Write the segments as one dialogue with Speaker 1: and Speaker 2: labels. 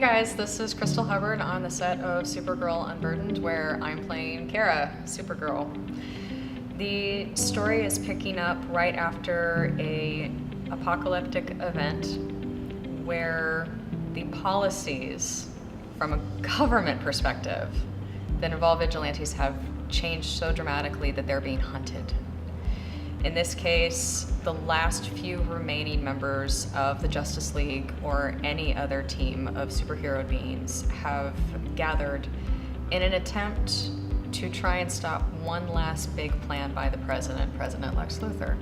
Speaker 1: Hey guys, this is Crystal Hubbard on the set of Supergirl Unburdened, where I'm playing Kara, Supergirl. The story is picking up right after a apocalyptic event where the policies from a government perspective that involve vigilantes have changed so dramatically that they're being hunted. In this case, the last few remaining members of the Justice League or any other team of superhero beings have gathered in an attempt to try and stop one last big plan by the President Lex Luthor.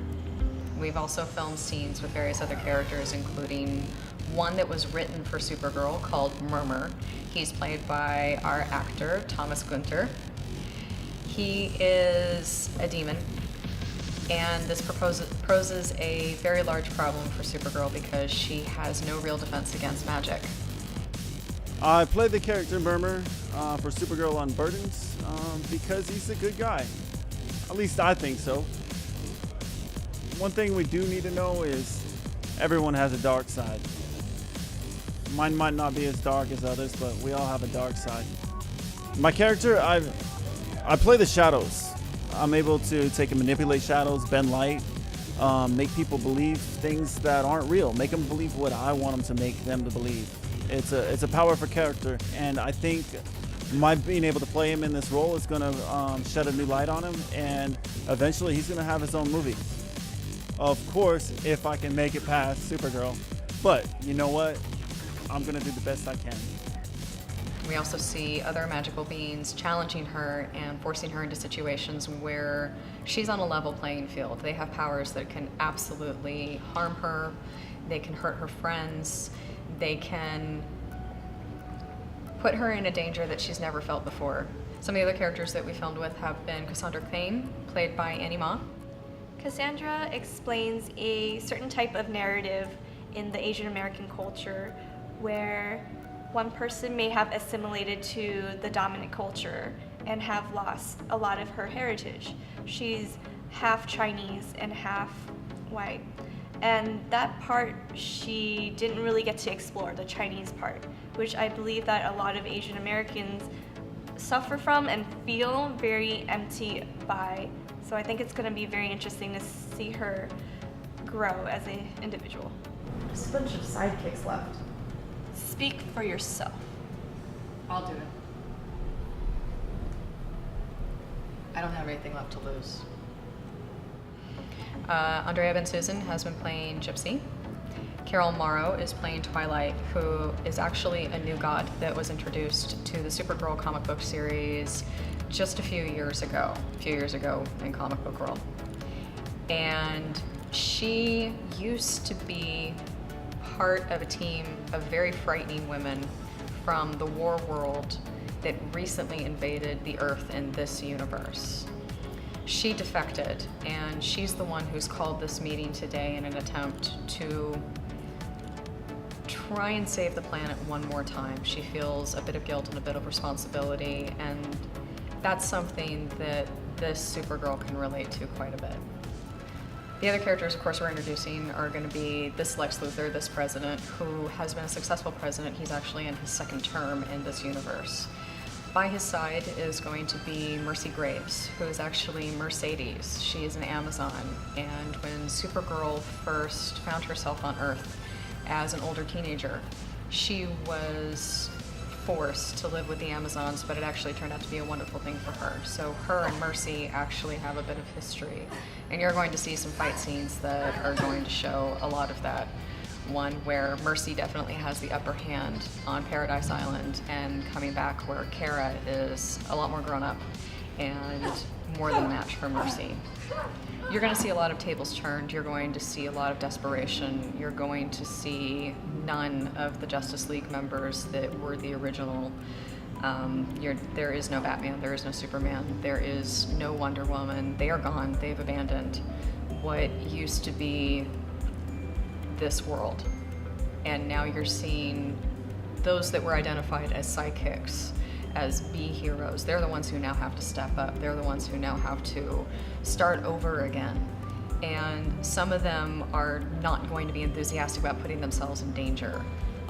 Speaker 1: We've also filmed scenes with various other characters, including one that was written for Supergirl called Murmur. He's played by our actor, Thomas Gunter. He is a demon. And this poses a very large problem for Supergirl because she has no real defense against magic.
Speaker 2: I played the character Murmur for Supergirl Unburdened because he's a good guy. At least I think so. One thing we do need to know is everyone has a dark side. Mine might not be as dark as others, but we all have a dark side. My character, I play the shadows. I'm able to take and manipulate shadows, bend light, make people believe things that aren't real, make them believe what I want them to make them to believe. It's a powerful character, and I think my being able to play him in this role is going to shed a new light on him, and eventually he's going to have his own movie. Of course, if I can make it past Supergirl. But you know what? I'm going to do the best I can.
Speaker 1: We also see other magical beings challenging her and forcing her into situations where she's on a level playing field. They have powers that can absolutely harm her, they can hurt her friends, they can put her in a danger that she's never felt before. Some of the other characters that we filmed with have been Cassandra Crane, played by Annie Ma.
Speaker 3: Cassandra explains a certain type of narrative in the Asian American culture where one person may have assimilated to the dominant culture and have lost a lot of her heritage. She's half Chinese and half white. And that part she didn't really get to explore, the Chinese part, which I believe that a lot of Asian Americans suffer from and feel very empty by. So I think it's going to be very interesting to see her grow as an individual.
Speaker 4: There's a bunch of sidekicks left.
Speaker 3: Speak for yourself.
Speaker 1: I'll do it. I don't have anything left to lose. Andrea Ben Susan has been playing Gypsy. Carol Morrow is playing Twilight, who is actually a new god that was introduced to the Supergirl comic book series just a few years ago in comic book world. And she used to be part of a team of very frightening women from the war world that recently invaded the Earth in this universe. She defected, and she's the one who's called this meeting today in an attempt to try and save the planet one more time. She feels a bit of guilt and a bit of responsibility, and that's something that this Supergirl can relate to quite a bit. The other characters, of course, we're introducing are going to be this Lex Luthor, this president, who has been a successful president. He's actually in his second term in this universe. By his side is going to be Mercy Graves, who is actually Mercedes. She is an Amazon, and when Supergirl first found herself on Earth as an older teenager, she was forced to live with the Amazons, but it actually turned out to be a wonderful thing for her. So her and Mercy actually have a bit of history, and you're going to see some fight scenes that are going to show a lot of that. One where Mercy definitely has the upper hand on Paradise Island, and coming back where Kara is a lot more grown up and more than a match for Mercy. You're going to see a lot of tables turned, you're going to see a lot of desperation, you're going to see none of the Justice League members that were the original. There is no Batman, there is no Superman, there is no Wonder Woman. They are gone, they've abandoned what used to be this world. And now you're seeing those that were identified as sidekicks, as B-heroes. They're the ones who now have to step up. They're the ones who now have to start over again. And some of them are not going to be enthusiastic about putting themselves in danger.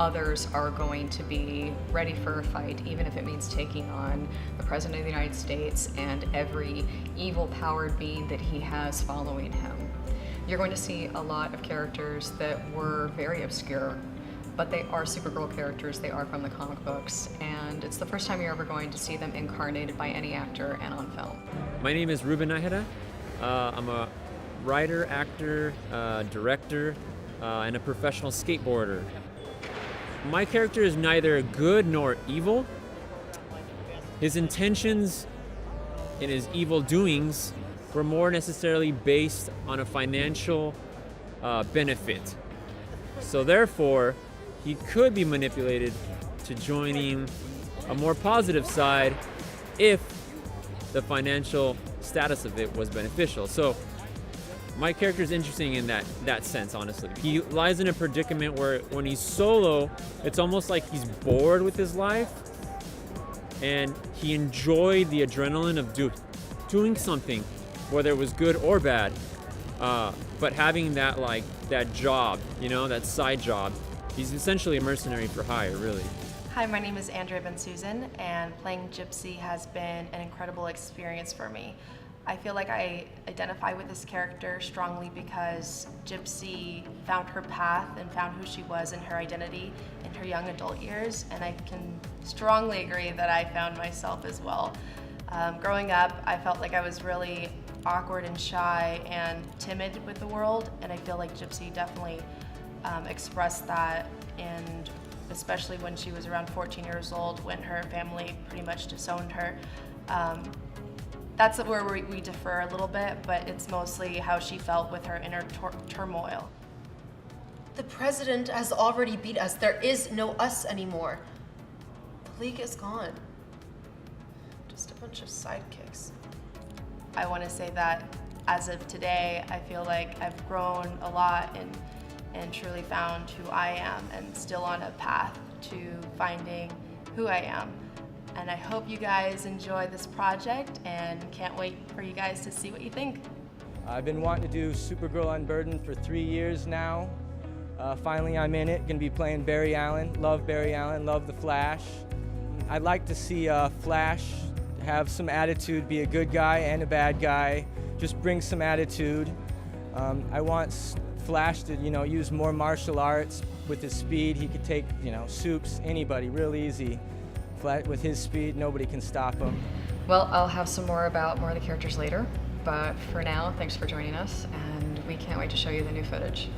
Speaker 1: others are going to be ready for a fight, even if it means taking on the President of the United States and every evil powered being that he has following him. You're going to see a lot of characters that were very obscure, but they are Supergirl characters, they are from the comic books, and it's the first time you're ever going to see them incarnated by any actor and on film.
Speaker 5: My name is Ruben Naheda. I'm a writer, actor, director, and a professional skateboarder. My character is neither good nor evil. His intentions in his evil doings were more necessarily based on a financial benefit. So therefore, he could be manipulated to joining a more positive side if the financial status of it was beneficial. So my character is interesting in that sense, honestly. He lies in a predicament where when he's solo, it's almost like he's bored with his life and he enjoyed the adrenaline of doing something, whether it was good or bad, but having that job, that side job. He's essentially a mercenary for hire, really.
Speaker 4: Hi, my name is Andrea Ben Susan, and playing Gypsy has been an incredible experience for me. I feel like I identify with this character strongly because Gypsy found her path and found who she was and her identity in her young adult years, and I can strongly agree that I found myself as well. Growing up, I felt like I was really awkward and shy and timid with the world, and I feel like Gypsy definitely expressed that, and especially when she was around 14 years old when her family pretty much disowned her. That's where we differ a little bit, but it's mostly how she felt with her inner turmoil.
Speaker 6: The president has already beat us. There is no us anymore. The league is gone. Just a bunch of sidekicks.
Speaker 4: I want to say that as of today, I feel like I've grown a lot and truly found who I am and still on a path to finding who I am. And I hope you guys enjoy this project and can't wait for you guys to see what you think.
Speaker 7: I've been wanting to do Supergirl Unburdened for 3 years now. Finally I'm in it, gonna be playing Barry Allen. Love Barry Allen, love the Flash. I'd like to see Flash have some attitude, be a good guy and a bad guy, just bring some attitude. I want Flash to, use more martial arts. With his speed, he could take, Supes, anybody, real easy. With his speed, nobody can stop him.
Speaker 1: Well, I'll have some more about more of the characters later, but for now, thanks for joining us, and we can't wait to show you the new footage.